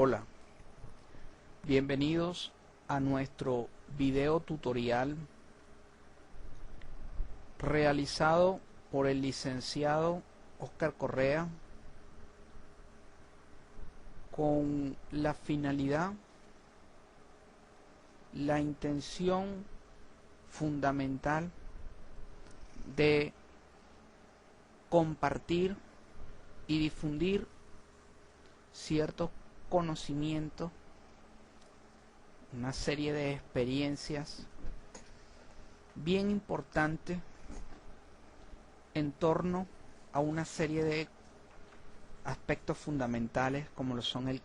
Hola, bienvenidos a nuestro video tutorial realizado por el licenciado Oscar Correa con la finalidad, la intención fundamental de compartir y difundir ciertos conocimientos, una serie de experiencias bien importantes en torno a una serie de aspectos fundamentales como lo son el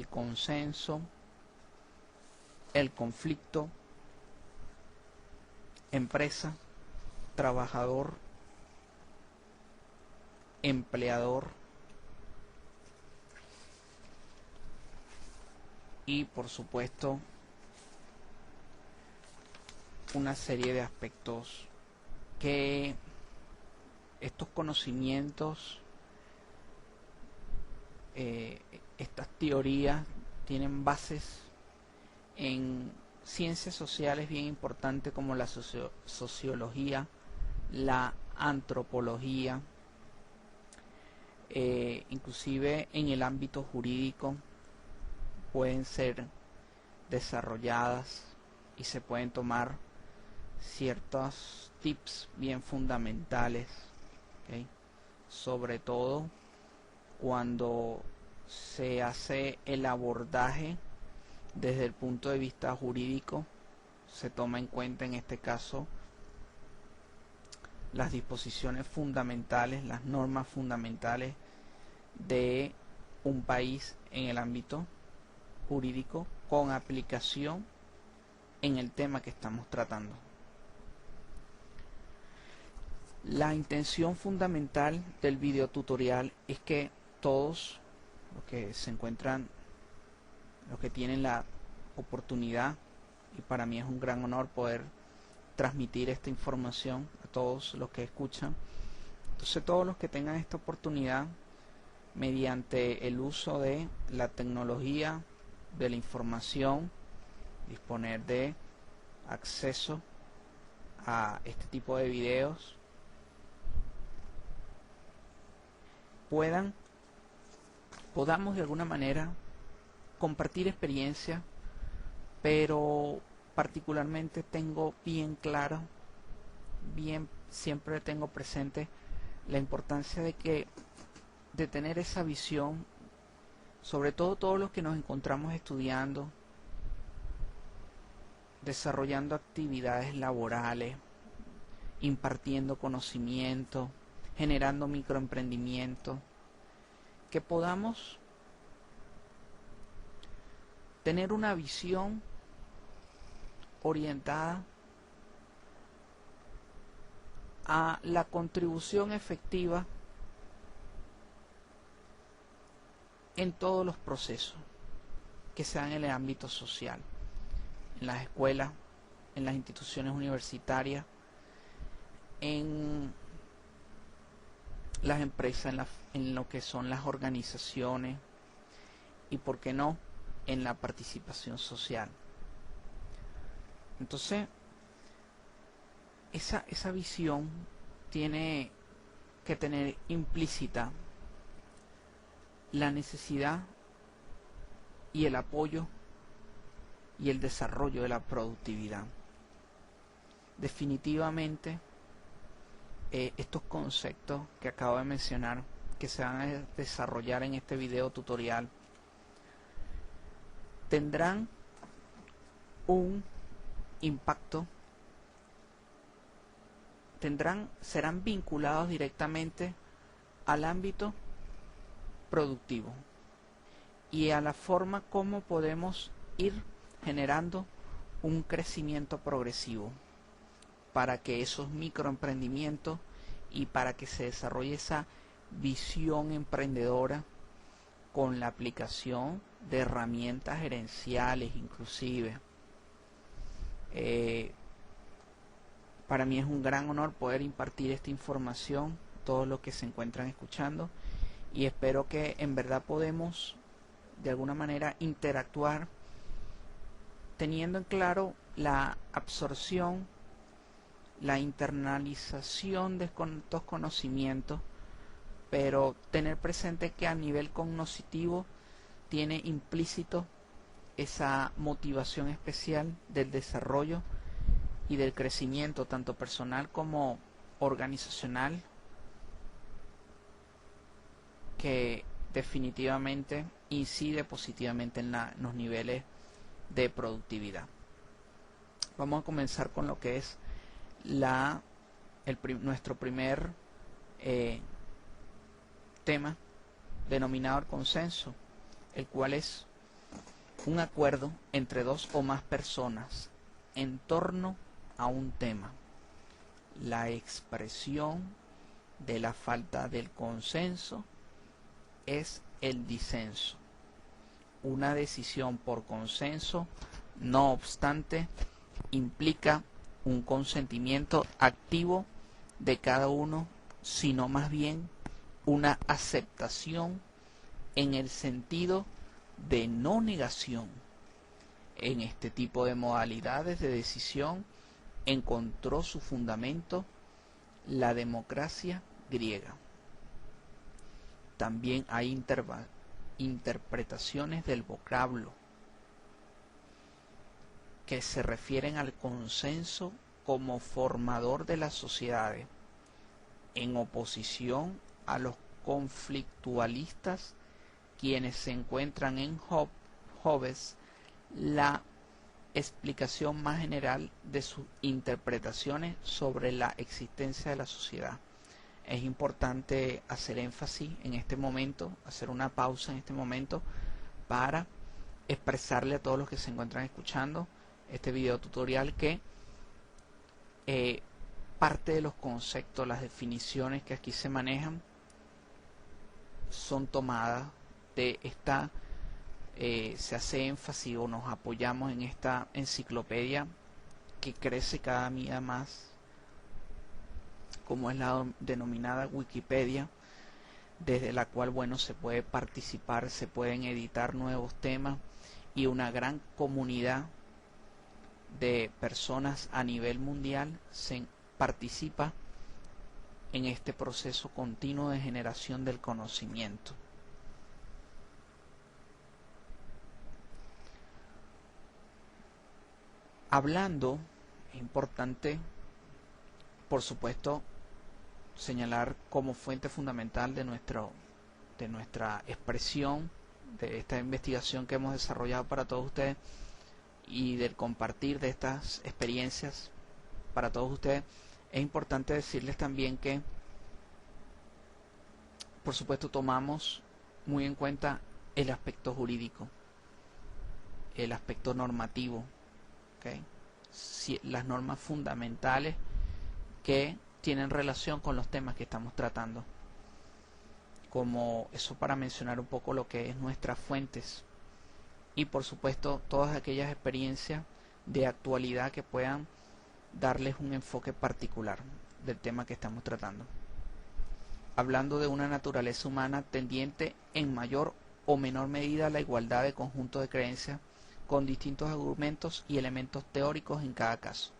consenso, el conflicto, empresa, trabajador, empleador y por supuesto una serie de aspectos que estos conocimientos, estas teorías tienen bases en ciencias sociales bien importantes como la sociología, la antropología, inclusive en el ámbito jurídico pueden ser desarrolladas y se pueden tomar ciertos tips bien fundamentales, ¿okay? Sobre todo cuando se hace el abordaje desde el punto de vista jurídico, se toma en cuenta en este caso las disposiciones fundamentales, las normas fundamentales de un país en el ámbito jurídico con aplicación en el tema que estamos tratando. La intención fundamental del video tutorial es que todos los que se encuentran, los que tienen la oportunidad, y para mí es un gran honor poder transmitir esta información a todos los que escuchan, entonces todos los que tengan esta oportunidad mediante el uso de la tecnología de la información, disponer de acceso a este tipo de videos, podamos de alguna manera compartir experiencia, pero particularmente tengo bien claro, siempre tengo presente la importancia de tener esa visión, sobre todo todos los que nos encontramos estudiando, desarrollando actividades laborales, impartiendo conocimiento, generando microemprendimiento, que podamos tener una visión orientada a la contribución efectiva en todos los procesos que se dan en el ámbito social, en las escuelas, en las instituciones universitarias, en las empresas, en lo que son las organizaciones y, por qué no, en la participación social. Entonces, esa visión tiene que tener implícita la necesidad y el apoyo y el desarrollo de la productividad. Definitivamente, estos conceptos que acabo de mencionar, que se van a desarrollar en este video tutorial, tendrán un impacto, serán vinculados directamente al ámbito productivo y a la forma como podemos ir generando un crecimiento progresivo para que esos microemprendimientos y para que se desarrolle esa visión emprendedora con la aplicación de herramientas gerenciales inclusive. Para mí es un gran honor poder impartir esta información a todos los que se encuentran escuchando, y espero que en verdad podemos de alguna manera interactuar teniendo en claro la absorción, la internalización de estos conocimientos, pero tener presente que a nivel cognitivo tiene implícito esa motivación especial del desarrollo y del crecimiento tanto personal como organizacional, que definitivamente incide positivamente en los niveles de productividad. Vamos a comenzar con lo que es nuestro primer tema, denominado el consenso, el cual es un acuerdo entre dos o más personas en torno a un tema. La expresión de la falta del consenso es el disenso. Una decisión por consenso, no obstante, implica un consentimiento activo de cada uno, sino más bien una aceptación en el sentido de no negación. En este tipo de modalidades de decisión encontró su fundamento la democracia griega. También hay interpretaciones del vocablo que se refieren al consenso como formador de las sociedades, en oposición a los conflictualistas, quienes se encuentran en Hobbes la explicación más general de sus interpretaciones sobre la existencia de la sociedad. Es importante hacer énfasis en este momento, hacer una pausa en este momento para expresarle a todos los que se encuentran escuchando este video tutorial que parte de los conceptos, las definiciones que aquí se manejan son tomadas de esta, se hace énfasis o nos apoyamos en esta enciclopedia que crece cada día más, como es la denominada Wikipedia, desde la cual, bueno, se puede participar, se pueden editar nuevos temas y una gran comunidad de personas a nivel mundial se participa en este proceso continuo de generación del conocimiento. Hablando, es importante, por supuesto, señalar como fuente fundamental de nuestra expresión, de esta investigación que hemos desarrollado para todos ustedes y del compartir de estas experiencias para todos ustedes, es importante decirles también que, por supuesto, tomamos muy en cuenta el aspecto jurídico, el aspecto normativo, ¿okay? Las normas fundamentales que tienen relación con los temas que estamos tratando, como eso para mencionar un poco lo que es nuestras fuentes y por supuesto todas aquellas experiencias de actualidad que puedan darles un enfoque particular del tema que estamos tratando, hablando de una naturaleza humana tendiente en mayor o menor medida a la igualdad de conjunto de creencias con distintos argumentos y elementos teóricos en cada caso.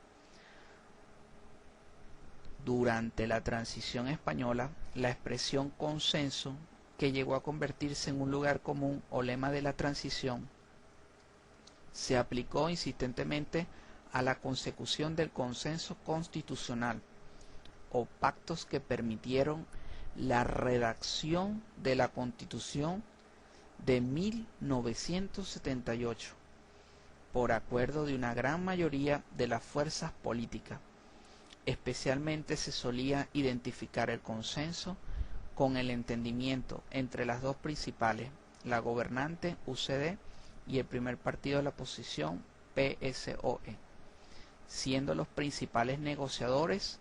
Durante la transición española, la expresión consenso, que llegó a convertirse en un lugar común o lema de la transición, se aplicó insistentemente a la consecución del consenso constitucional o pactos que permitieron la redacción de la Constitución de 1978 por acuerdo de una gran mayoría de las fuerzas políticas. Especialmente se solía identificar el consenso con el entendimiento entre las dos principales, la gobernante UCD y el primer partido de la oposición PSOE, siendo los principales negociadores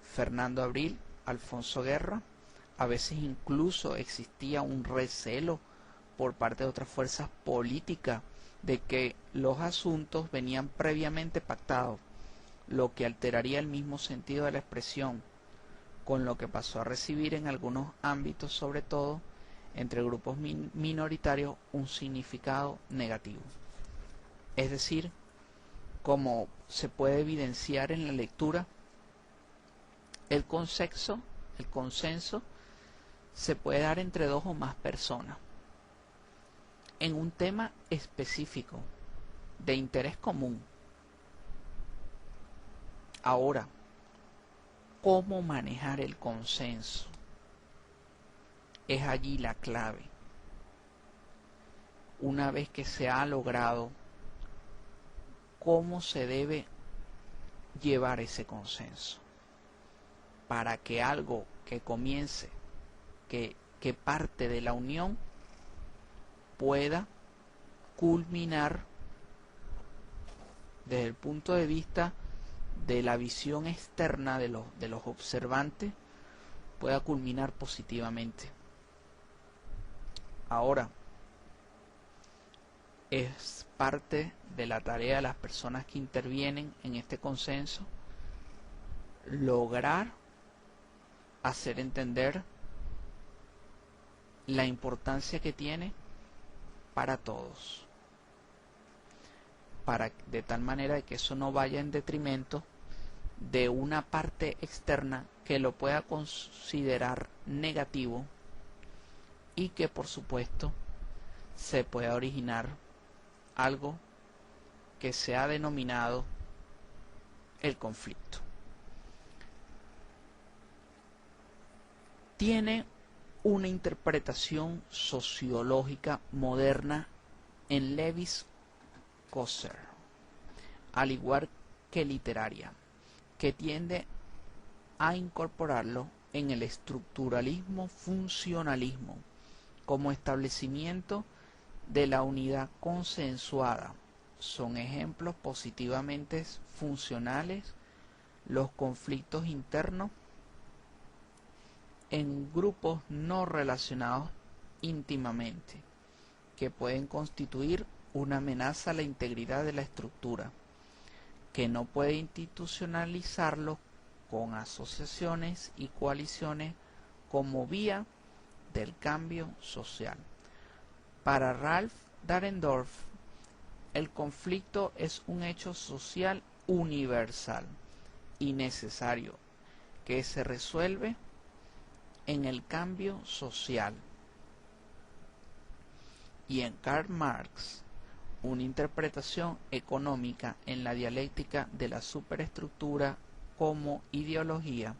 Fernando Abril, Alfonso Guerra. A veces incluso existía un recelo por parte de otras fuerzas políticas de que los asuntos venían previamente pactados, lo que alteraría el mismo sentido de la expresión, con lo que pasó a recibir en algunos ámbitos, sobre todo entre grupos minoritarios un significado negativo. Es decir, como se puede evidenciar en la lectura, el consenso se puede dar entre dos o más personas en un tema específico de interés común. Ahora, ¿cómo manejar el consenso? Es allí la clave. Una vez que se ha logrado, ¿cómo se debe llevar ese consenso? Para que algo que comience, que parte de la unión, pueda culminar desde el punto de vista de la visión externa de los observantes, pueda culminar positivamente. Ahora, es parte de la tarea de las personas que intervienen en este consenso lograr hacer entender la importancia que tiene para todos, de tal manera que eso no vaya en detrimento de una parte externa que lo pueda considerar negativo y que por supuesto se pueda originar algo que se ha denominado el conflicto. Tiene una interpretación sociológica moderna en Lévi-Strauss, al igual que literaria, que tiende a incorporarlo en el estructuralismo funcionalismo como establecimiento de la unidad consensuada. Son ejemplos positivamente funcionales los conflictos internos en grupos no relacionados íntimamente, que pueden constituir una amenaza a la integridad de la estructura, que no puede institucionalizarlo con asociaciones y coaliciones como vía del cambio social. Para Ralph Dahrendorf, el conflicto es un hecho social universal y necesario que se resuelve en el cambio social. Y en Karl Marx, una interpretación económica en la dialéctica de la superestructura como ideología,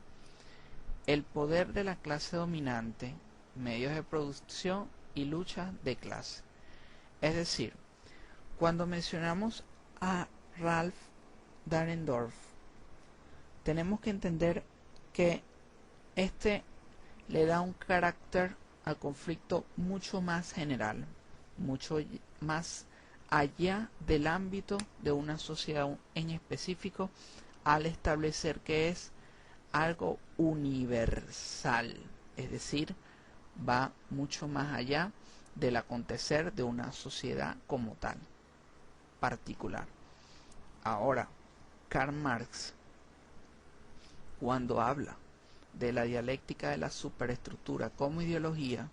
el poder de la clase dominante, medios de producción y lucha de clase. Es decir, cuando mencionamos a Ralph Dahrendorf, tenemos que entender que este le da un carácter al conflicto mucho más general, mucho más allá del ámbito de una sociedad en específico, al establecer que es algo universal, es decir, va mucho más allá del acontecer de una sociedad como tal, particular. Ahora, Karl Marx, cuando habla de la dialéctica de la superestructura como ideología,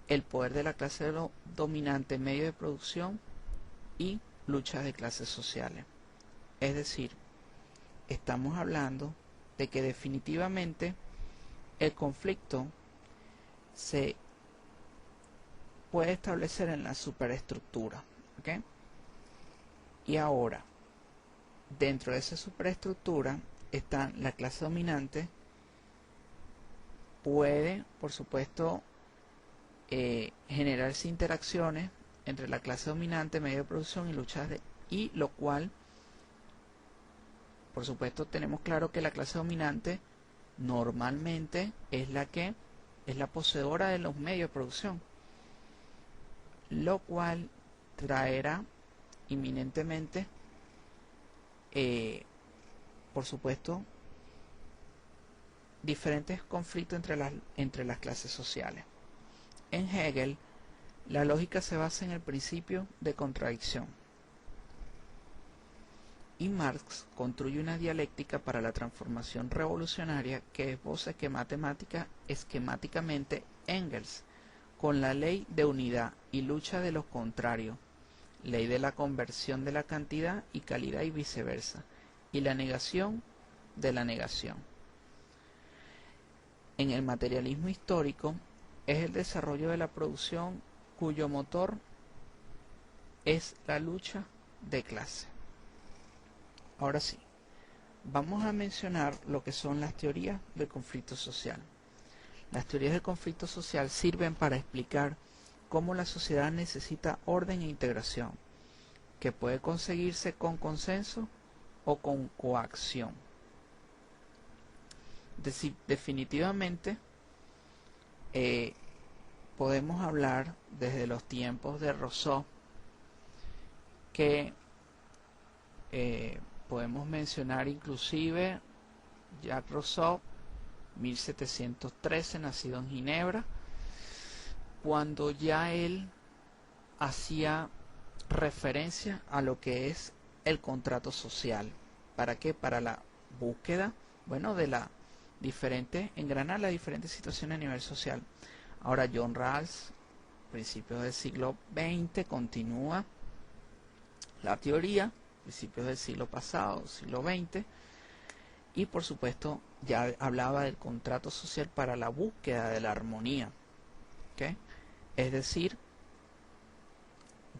el poder de la clase dominante en medio de producción y luchas de clases sociales. Es decir, estamos hablando de que definitivamente el conflicto se puede establecer en la superestructura, ¿ok? Y ahora, dentro de esa superestructura está la clase dominante, puede, por supuesto, generarse interacciones entre la clase dominante, medio de producción y luchas y lo cual, por supuesto, tenemos claro que la clase dominante normalmente es la poseedora de los medios de producción, lo cual traerá inminentemente, por supuesto, diferentes conflictos entre las clases sociales. En Hegel, la lógica se basa en el principio de contradicción. y Marx construye una dialéctica para la transformación revolucionaria que esboza esquemáticamente Engels, con la ley de unidad y lucha de los contrarios, ley de la conversión de la cantidad y calidad y viceversa, y la negación de la negación. En el materialismo histórico es el desarrollo de la producción cuyo motor es la lucha de clase. Ahora sí, vamos a mencionar lo que son las teorías del conflicto social. Las teorías del conflicto social sirven para explicar cómo la sociedad necesita orden e integración, que puede conseguirse con consenso o con coacción. Definitivamente podemos hablar desde los tiempos de Rousseau, que podemos mencionar inclusive Jacques Rousseau, 1713, nacido en Ginebra, cuando ya él hacía referencia a lo que es el contrato social. ¿Para qué? Para la búsqueda, bueno, de la diferente, engranar las diferentes situaciones a nivel social. Ahora John Rawls, principios del siglo XX, continúa la teoría, principios del siglo pasado, siglo XX, y por supuesto ya hablaba del contrato social para la búsqueda de la armonía. ¿Okay? Es decir,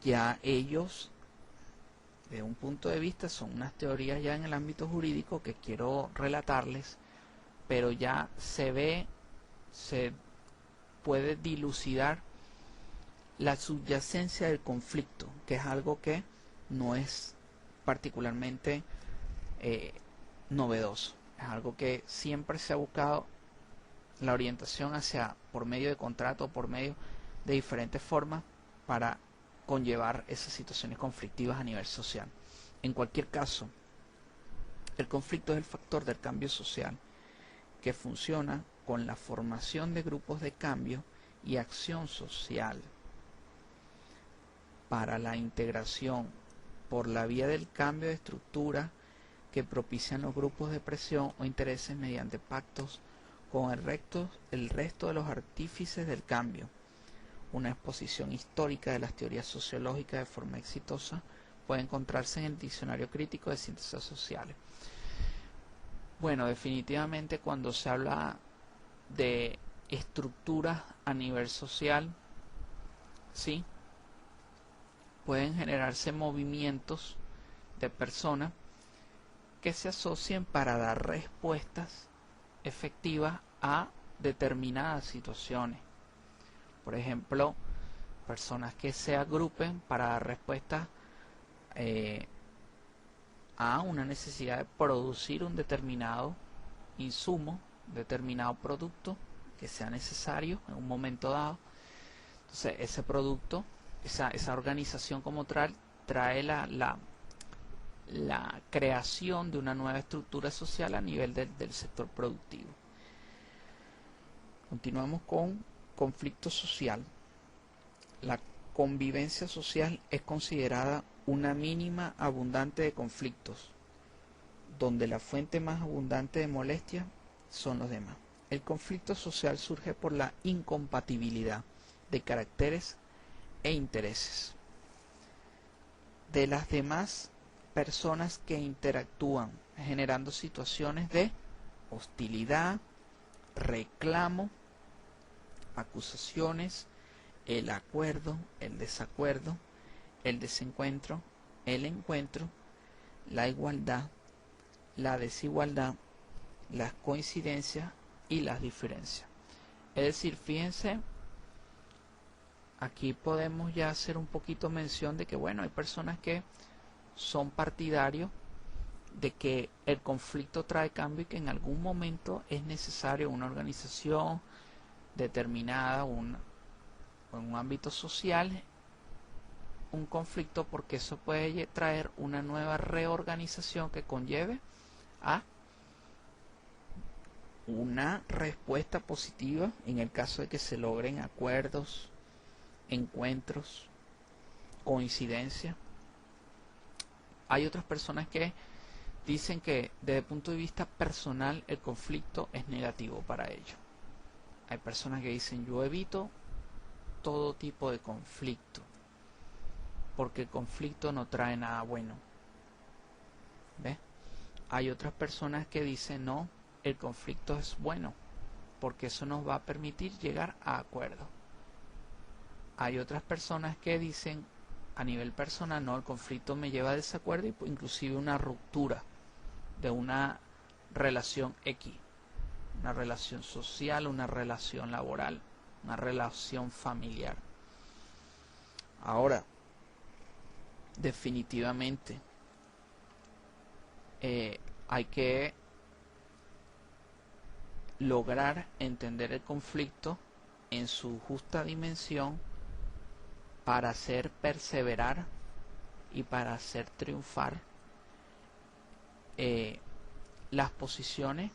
ya ellos, de un punto de vista, son unas teorías ya en el ámbito jurídico que quiero relatarles, pero ya se puede dilucidar la subyacencia del conflicto, que es algo que no es particularmente novedoso, es algo que siempre se ha buscado la orientación hacia, por medio de contrato, por medio de diferentes formas para conllevar esas situaciones conflictivas a nivel social. En cualquier caso, el conflicto es el factor del cambio social que funciona con la formación de grupos de cambio y acción social para la integración por la vía del cambio de estructura que propician los grupos de presión o intereses mediante pactos con el resto de los artífices del cambio. Una exposición histórica de las teorías sociológicas de forma exitosa puede encontrarse en el Diccionario Crítico de Ciencias Sociales. Bueno, definitivamente cuando se habla de estructuras a nivel social, sí, pueden generarse movimientos de personas que se asocien para dar respuestas efectivas a determinadas situaciones. Por ejemplo, personas que se agrupen para dar respuestas a una necesidad de producir un determinado insumo, determinado producto que sea necesario en un momento dado. Entonces ese producto, esa organización como tal, trae la creación de una nueva estructura social a nivel del sector productivo. Continuamos con conflicto social. La convivencia social es considerada una mínima abundante de conflictos, donde la fuente más abundante de molestia son los demás. El conflicto social surge por la incompatibilidad de caracteres e intereses de las demás personas que interactúan, generando situaciones de hostilidad, reclamo, acusaciones, el acuerdo, el desacuerdo, el desencuentro, el encuentro, la igualdad, la desigualdad, las coincidencias y las diferencias. Es decir, fíjense, aquí podemos ya hacer un poquito mención de que, bueno, hay personas que son partidarios de que el conflicto trae cambio y que en algún momento es necesario una organización determinada en un ámbito social, un conflicto, porque eso puede traer una nueva reorganización que conlleve a una respuesta positiva en el caso de que se logren acuerdos, encuentros, coincidencias. Hay otras personas que dicen que desde el punto de vista personal el conflicto es negativo para ellos. Hay personas que dicen yo evito todo tipo de conflicto porque el conflicto no trae nada bueno. ¿Ves? Hay otras personas que dicen no, el conflicto es bueno porque eso nos va a permitir llegar a acuerdos. Hay otras personas que dicen a nivel personal no, el conflicto me lleva a desacuerdo y inclusive una ruptura de una relación X, una relación social, una relación laboral, una relación familiar. Ahora, definitivamente hay que lograr entender el conflicto en su justa dimensión para hacer perseverar y para hacer triunfar las posiciones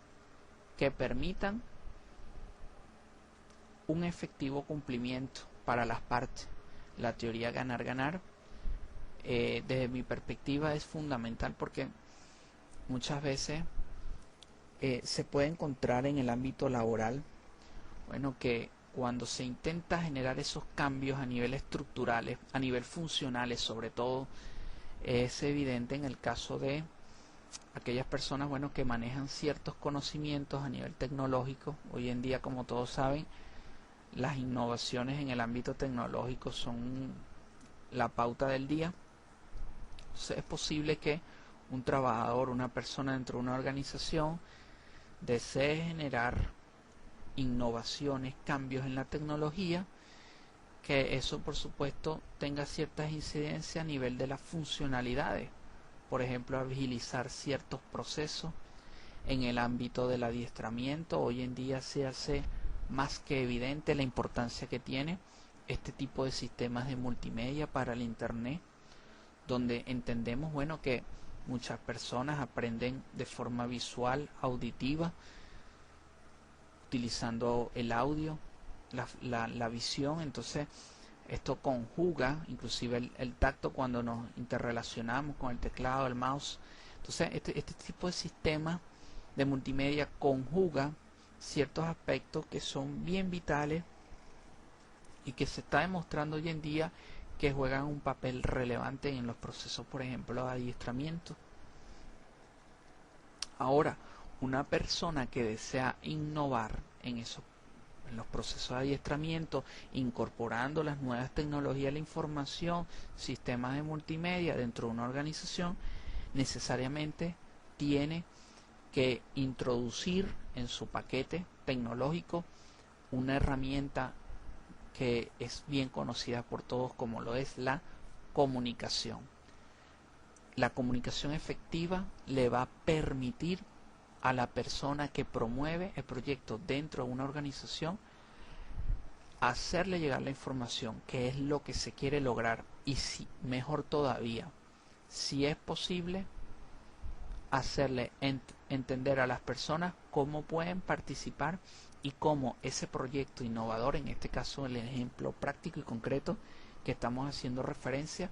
que permitan un efectivo cumplimiento para las partes. La teoría ganar-ganar desde mi perspectiva es fundamental porque muchas veces se puede encontrar en el ámbito laboral, bueno, que cuando se intenta generar esos cambios a nivel estructurales, a nivel funcionales sobre todo, es evidente en el caso de aquellas personas, bueno, que manejan ciertos conocimientos a nivel tecnológico. Hoy en día, como todos saben, las innovaciones en el ámbito tecnológico son la pauta del día. Entonces, es posible que un trabajador, una persona dentro de una organización desee generar innovaciones, cambios en la tecnología, que eso por supuesto tenga ciertas incidencias a nivel de las funcionalidades. Por ejemplo, agilizar ciertos procesos en el ámbito del adiestramiento. Hoy en día se hace más que evidente la importancia que tiene este tipo de sistemas de multimedia para el internet, donde entendemos, bueno, que muchas personas aprenden de forma visual, auditiva, utilizando el audio, la visión. Entonces esto conjuga inclusive el tacto cuando nos interrelacionamos con el teclado, el mouse. Entonces este tipo de sistema de multimedia conjuga ciertos aspectos que son bien vitales y que se está demostrando hoy en día que juegan un papel relevante en los procesos, por ejemplo, de adiestramiento. Ahora, una persona que desea innovar en los procesos de adiestramiento, incorporando las nuevas tecnologías de la información, sistemas de multimedia dentro de una organización, necesariamente tiene que introducir en su paquete tecnológico una herramienta que es bien conocida por todos como lo es la comunicación. La comunicación efectiva le va a permitir a la persona que promueve el proyecto dentro de una organización hacerle llegar la información, que es lo que se quiere lograr, y si mejor todavía, si es posible, hacerle entender a las personas cómo pueden participar y cómo ese proyecto innovador, en este caso el ejemplo práctico y concreto que estamos haciendo referencia,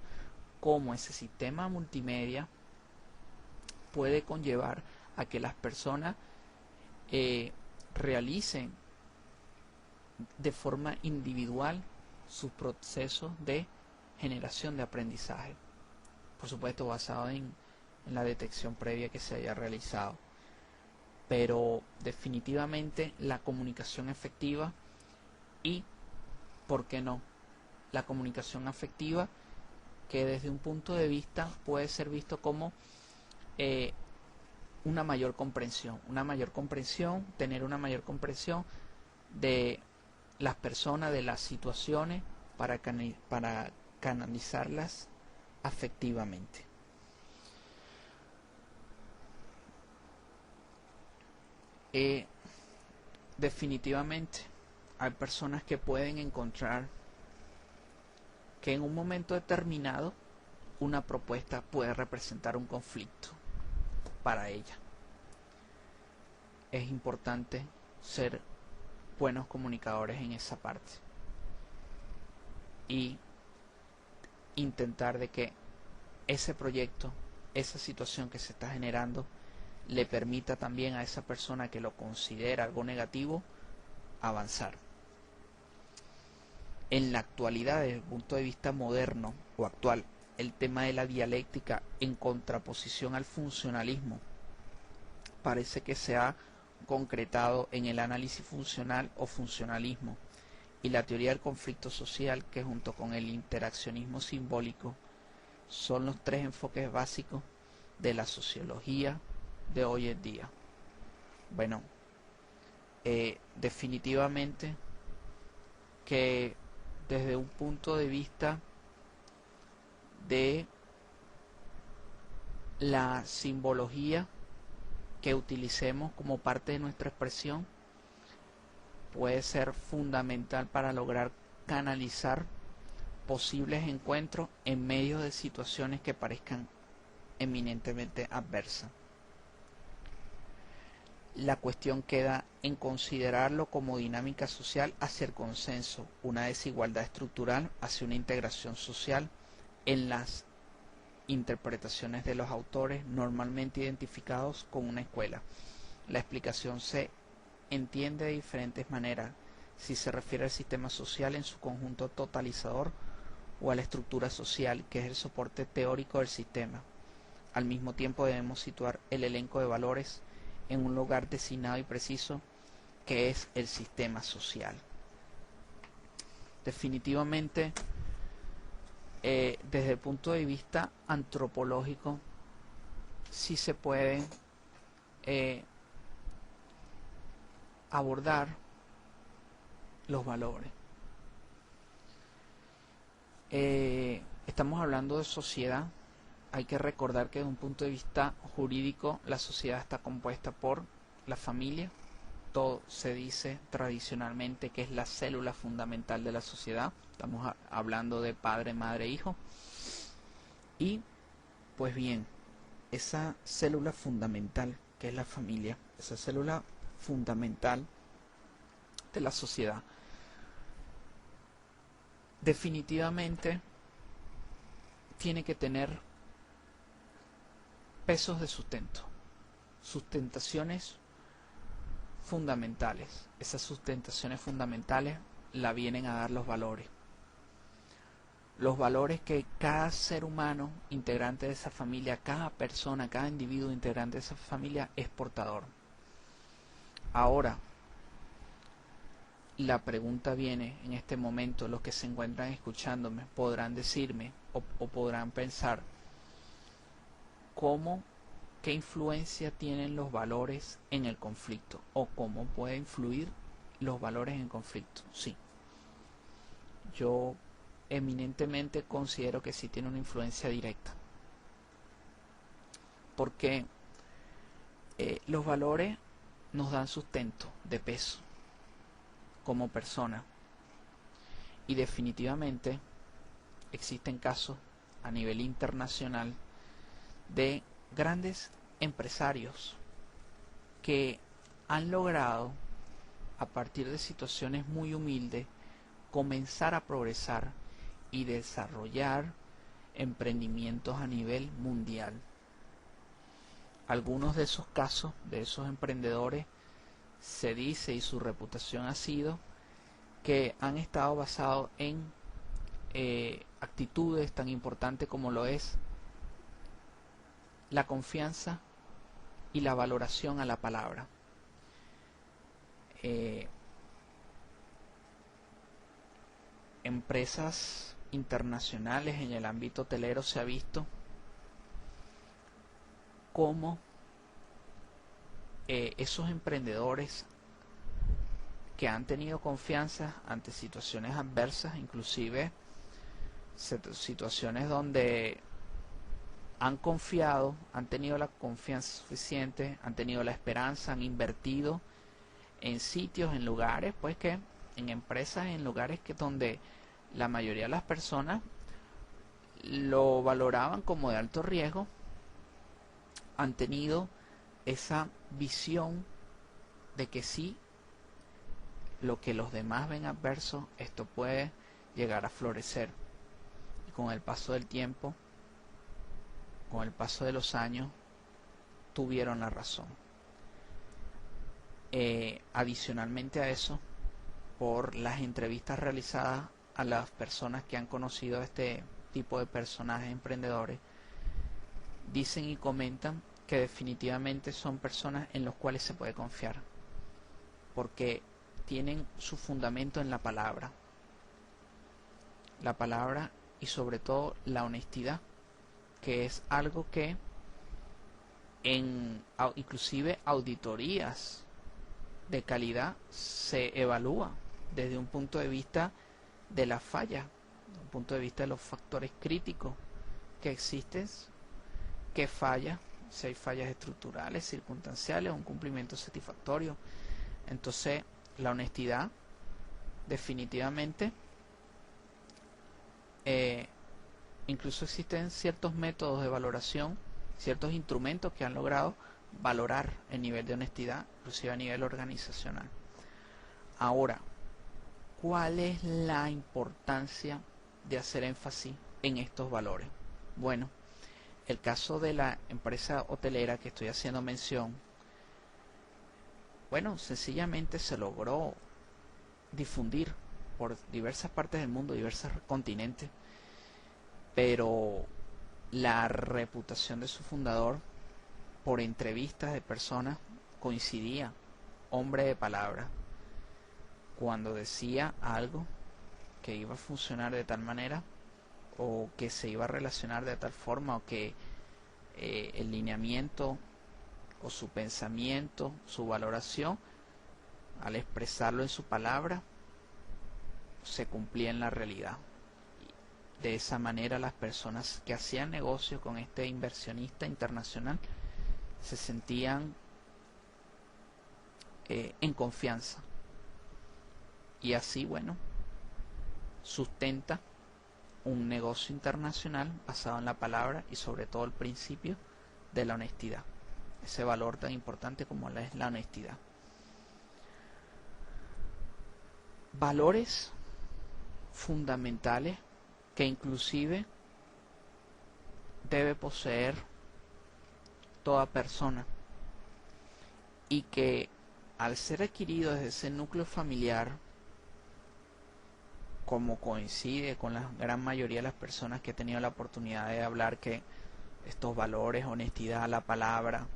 cómo ese sistema multimedia puede conllevar a que las personas realicen de forma individual sus procesos de generación de aprendizaje, por supuesto basado en la detección previa que se haya realizado. Pero definitivamente la comunicación efectiva y, ¿por qué no?, la comunicación afectiva, que desde un punto de vista puede ser visto como una mayor comprensión, tener una mayor comprensión de las personas, de las situaciones, para canalizarlas afectivamente. Definitivamente hay personas que pueden encontrar que en un momento determinado una propuesta puede representar un conflicto para ella. Es importante ser buenos comunicadores en esa parte y intentar de que ese proyecto esa situación que se está generando le permita también a esa persona que lo considera algo negativo avanzar. En la actualidad, desde el punto de vista moderno o actual, el tema de la dialéctica en contraposición al funcionalismo parece que se ha concretado en el análisis funcional o funcionalismo y la teoría del conflicto social, que junto con el interaccionismo simbólico son los tres enfoques básicos de la sociología de hoy en día. Bueno, definitivamente que desde un punto de vista de la simbología que utilicemos como parte de nuestra expresión puede ser fundamental para lograr canalizar posibles encuentros en medio de situaciones que parezcan eminentemente adversas. La cuestión queda en considerarlo como dinámica social hacia el consenso, una desigualdad estructural hacia una integración social en las interpretaciones de los autores normalmente identificados con una escuela. La explicación se entiende de diferentes maneras, si se refiere al sistema social en su conjunto totalizador o a la estructura social, que es el soporte teórico del sistema. Al mismo tiempo debemos situar el elenco de valores en un lugar designado y preciso, que es el sistema social. Definitivamente, desde el punto de vista antropológico, sí se puede abordar los valores. Estamos hablando de sociedad. Hay que recordar que desde un punto de vista jurídico la sociedad está compuesta por la familia. Todo se dice tradicionalmente que es la célula fundamental de la sociedad. Estamos hablando de padre, madre, hijo. Y pues bien, esa célula fundamental que es la familia, esa célula fundamental de la sociedad, definitivamente tiene que tener pesos de sustento, sustentaciones fundamentales. Esas sustentaciones fundamentales la vienen a dar los valores. Los valores que cada ser humano integrante de esa familia, cada persona, cada individuo integrante de esa familia es portador. Ahora, la pregunta viene en este momento, los que se encuentran escuchándome podrán decirme o podrán pensar qué influencia tienen los valores en el conflicto o cómo pueden influir los valores en el conflicto. Sí, yo eminentemente considero que sí tiene una influencia directa, porque los valores nos dan sustento de peso como persona, y definitivamente existen casos a nivel internacional de grandes empresarios que han logrado, a partir de situaciones muy humildes, comenzar a progresar y desarrollar emprendimientos a nivel mundial. Algunos de esos casos, de esos emprendedores, se dice, y su reputación ha sido, que han estado basados en actitudes tan importantes como lo es la confianza y la valoración a la palabra. Empresas internacionales en el ámbito hotelero se ha visto cómo esos emprendedores que han tenido confianza ante situaciones adversas, inclusive situaciones donde han confiado, han tenido la confianza suficiente, han tenido la esperanza, han invertido en sitios, en lugares, pues que en empresas, en lugares que donde la mayoría de las personas lo valoraban como de alto riesgo, han tenido esa visión de que sí, lo que los demás ven adverso, esto puede llegar a florecer. Y con el paso del tiempo, con el paso de los años, tuvieron la razón. Adicionalmente a eso, por las entrevistas realizadas a las personas que han conocido a este tipo de personajes emprendedores, dicen y comentan que definitivamente son personas en las cuales se puede confiar, porque tienen su fundamento en la palabra y sobre todo la honestidad, que es algo que en inclusive auditorías de calidad se evalúa desde un punto de vista de la falla, desde un punto de vista de los factores críticos que existen, que falla, si hay fallas estructurales, circunstanciales o un cumplimiento satisfactorio. Entonces, la honestidad definitivamente, incluso existen ciertos métodos de valoración, ciertos instrumentos que han logrado valorar el nivel de honestidad, inclusive a nivel organizacional. Ahora, ¿cuál es la importancia de hacer énfasis en estos valores? Bueno, el caso de la empresa hotelera que estoy haciendo mención, bueno, sencillamente se logró difundir por diversas partes del mundo, diversos continentes, pero la reputación de su fundador, por entrevistas de personas, coincidía, hombre de palabra. Cuando decía algo que iba a funcionar de tal manera, o que se iba a relacionar de tal forma, o que el lineamiento o su pensamiento, su valoración, al expresarlo en su palabra, se cumplía en la realidad. De esa manera las personas que hacían negocio con este inversionista internacional se sentían en confianza, y así, bueno, sustenta un negocio internacional basado en la palabra y sobre todo el principio de la honestidad, ese valor tan importante como es la honestidad. Valores fundamentales que inclusive debe poseer toda persona, y que al ser adquirido desde ese núcleo familiar, como coincide con la gran mayoría de las personas que he tenido la oportunidad de hablar, que estos valores, honestidad, la palabra,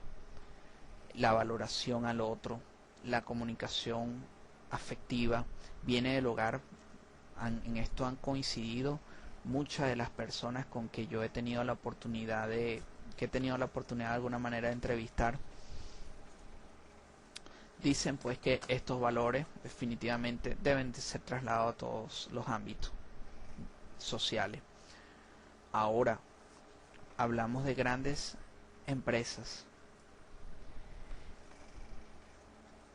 la valoración al otro, la comunicación afectiva, viene del hogar. En esto han coincidido muchas de las personas con que yo he tenido la oportunidad de alguna manera de entrevistar. Dicen pues que estos valores definitivamente deben de ser trasladados a todos los ámbitos sociales. Ahora, hablamos de grandes empresas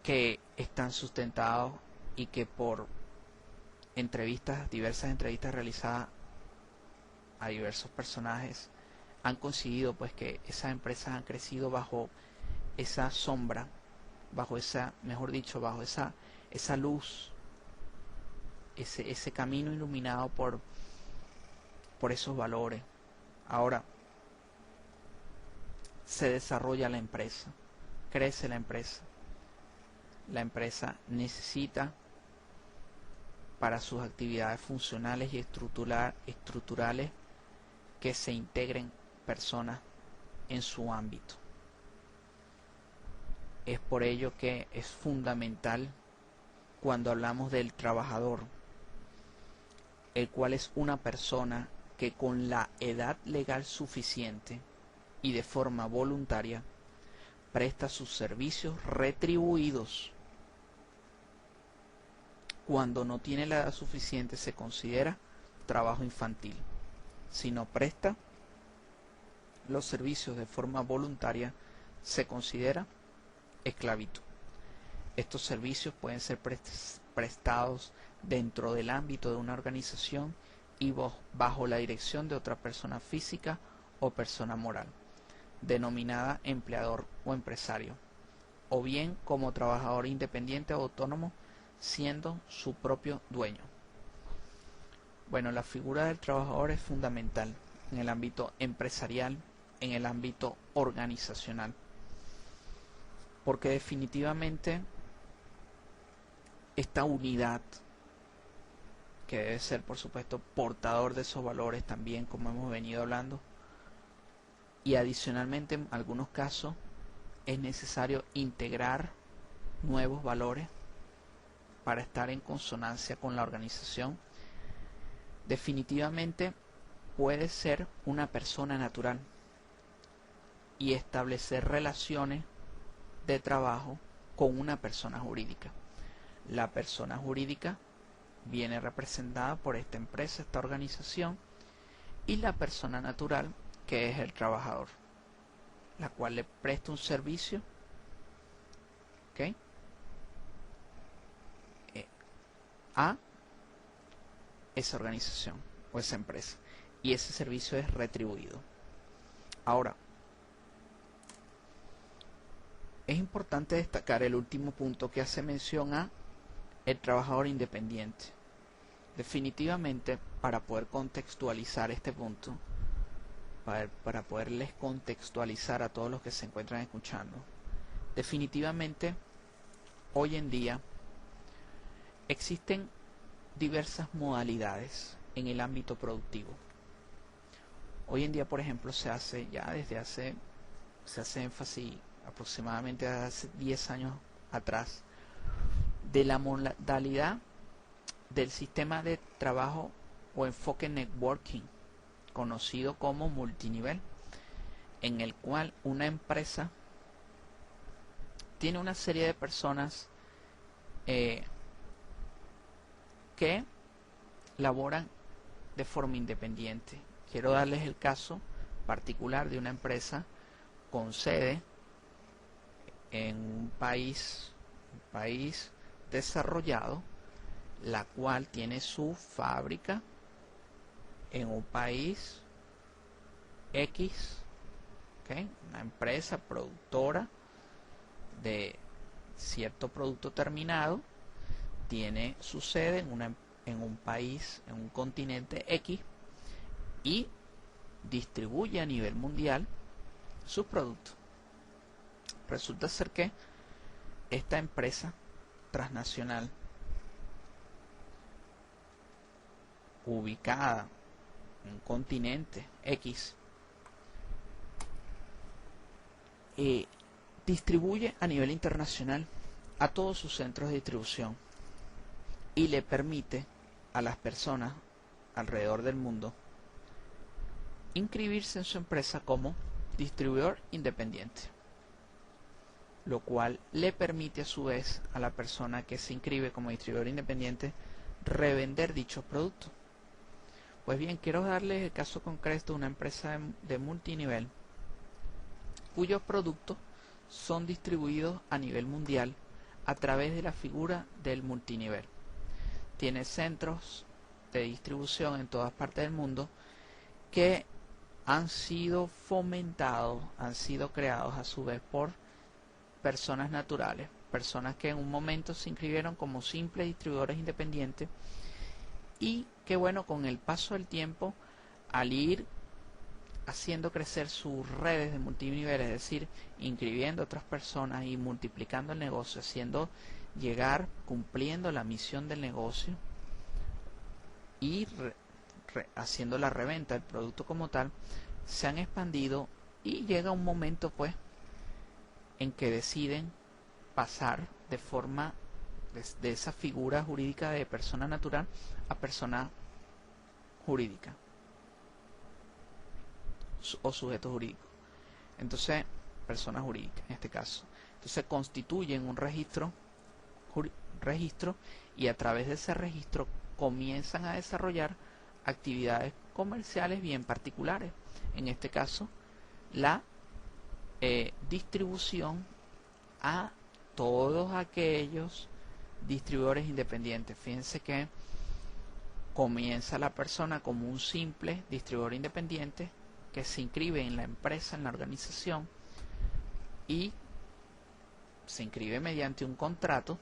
que están sustentados y que por diversas entrevistas realizadas a diversos personajes, han conseguido pues que esas empresas han crecido bajo esa sombra, bajo esa luz, ese camino iluminado por esos valores. Ahora se desarrolla la empresa, crece la empresa. La empresa necesita para sus actividades funcionales y estructurales que se integren personas en su ámbito. Es por ello que es fundamental, cuando hablamos del trabajador, el cual es una persona que con la edad legal suficiente y de forma voluntaria presta sus servicios retribuidos. Cuando no tiene la edad suficiente se considera trabajo infantil. Si no presta los servicios de forma voluntaria, se considera esclavitud. Estos servicios pueden ser prestados dentro del ámbito de una organización y bajo la dirección de otra persona física o persona moral, denominada empleador o empresario, o bien como trabajador independiente o autónomo, siendo su propio dueño. Bueno, la figura del trabajador es fundamental en el ámbito empresarial en el ámbito organizacional, porque definitivamente esta unidad, que debe ser por supuesto portador de esos valores también, como hemos venido hablando, y adicionalmente en algunos casos es necesario integrar nuevos valores para estar en consonancia con la organización, definitivamente puede ser una persona natural y establecer relaciones de trabajo con una persona jurídica. La persona jurídica viene representada por esta empresa, esta organización, y la persona natural, que es el trabajador, la cual le presta un servicio, ¿ok?, a esa organización o esa empresa, y ese servicio es retribuido. Ahora, es importante destacar el último punto que hace mención a el trabajador independiente. Definitivamente, para poder contextualizar este punto, para poderles contextualizar a todos los que se encuentran escuchando, definitivamente hoy en día existen diversas modalidades en el ámbito productivo. Hoy en día, por ejemplo, se hace énfasis aproximadamente hace 10 años atrás de la modalidad del sistema de trabajo o enfoque networking, conocido como multinivel, en el cual una empresa tiene una serie de personas que laboran de forma independiente. Quiero darles el caso particular de una empresa con sede en un país desarrollado, la cual tiene su fábrica en un país X, ¿okay?, una empresa productora de cierto producto terminado, tiene su sede en un país, en un continente X, y distribuye a nivel mundial sus productos. Resulta ser que esta empresa transnacional, ubicada en un continente X, distribuye a nivel internacional a todos sus centros de distribución y le permite a las personas alrededor del mundo inscribirse en su empresa como distribuidor independiente, lo cual le permite a su vez a la persona que se inscribe como distribuidor independiente revender dichos productos. Pues bien, quiero darles el caso concreto de una empresa de multinivel cuyos productos son distribuidos a nivel mundial a través de la figura del multinivel. Tiene centros de distribución en todas partes del mundo que han sido fomentados, han sido creados a su vez por personas naturales, personas que en un momento se inscribieron como simples distribuidores independientes y que, bueno, con el paso del tiempo, al ir haciendo crecer sus redes de multinivel, es decir, inscribiendo a otras personas y multiplicando el negocio, haciendo llegar, cumpliendo la misión del negocio y haciendo la reventa del producto como tal, se han expandido y llega un momento pues en que deciden pasar de forma de esa figura jurídica de persona natural a persona jurídica o sujeto jurídico. Entonces, persona jurídica en este caso. Entonces constituyen un registro y a través de ese registro comienzan a desarrollar actividades comerciales bien particulares. En este caso, la distribución a todos aquellos distribuidores independientes. Fíjense que comienza la persona como un simple distribuidor independiente que se inscribe en la empresa, en la organización, y se inscribe mediante un contrato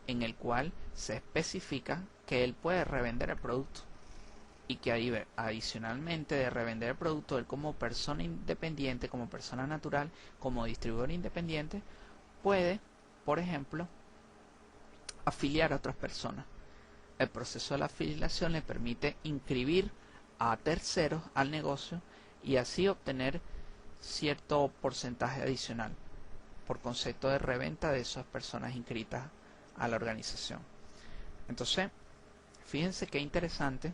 en el cual se especifica que él puede revender el producto y que adicionalmente de revender el producto, él como persona independiente, como persona natural, como distribuidor independiente, puede, por ejemplo, afiliar a otras personas. El proceso de la afiliación le permite inscribir a terceros al negocio y así obtener cierto porcentaje adicional por concepto de reventa de esas personas inscritas a la organización. Entonces, fíjense qué interesante.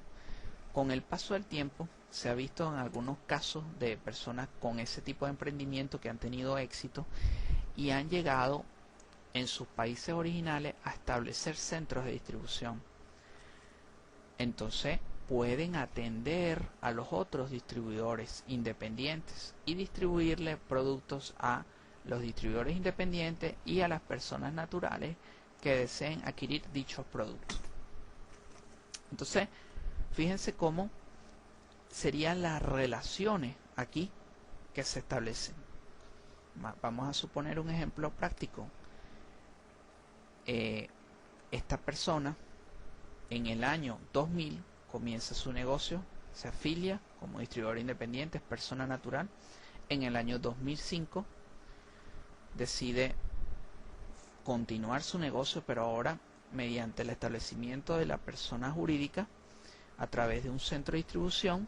Con el paso del tiempo se ha visto en algunos casos de personas con ese tipo de emprendimiento que han tenido éxito y han llegado en sus países originales a establecer centros de distribución. Entonces pueden atender a los otros distribuidores independientes y distribuirle productos a los distribuidores independientes y a las personas naturales que deseen adquirir dichos productos. Entonces, fíjense cómo serían las relaciones aquí que se establecen. Vamos a suponer un ejemplo práctico. Esta persona en el año 2000 comienza su negocio, se afilia como distribuidor independiente, es persona natural. En el año 2005 decide continuar su negocio, pero ahora mediante el establecimiento de la persona jurídica a través de un centro de distribución,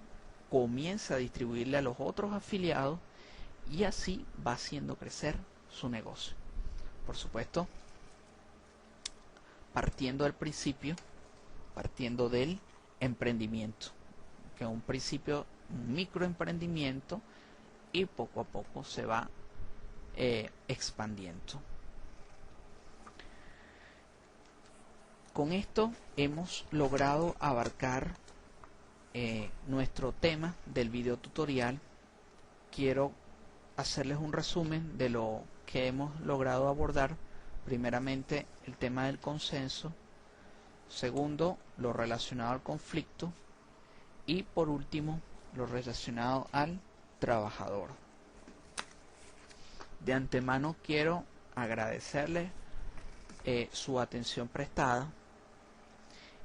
comienza a distribuirle a los otros afiliados y así va haciendo crecer su negocio. Por supuesto, partiendo del principio, partiendo del emprendimiento, que es un principio, un microemprendimiento, y poco a poco se va expandiendo. Con esto hemos logrado abarcar nuestro tema del video tutorial. Quiero hacerles un resumen de lo que hemos logrado abordar. Primeramente, el tema del consenso. Segundo, lo relacionado al conflicto. Y por último, lo relacionado al trabajador. De antemano quiero agradecerles su atención prestada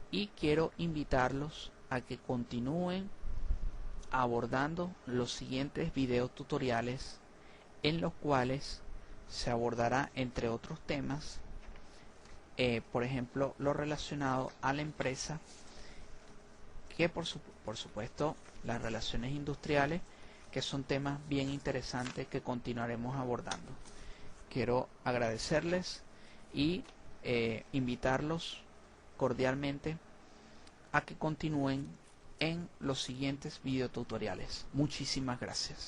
y quiero invitarlos a que continúen abordando los siguientes videos tutoriales en los cuales se abordará, entre otros temas, por ejemplo, lo relacionado a la empresa, que por supuesto las relaciones industriales, que son temas bien interesantes que continuaremos abordando. Quiero agradecerles y invitarlos cordialmente a que continúen en los siguientes videotutoriales. Muchísimas gracias.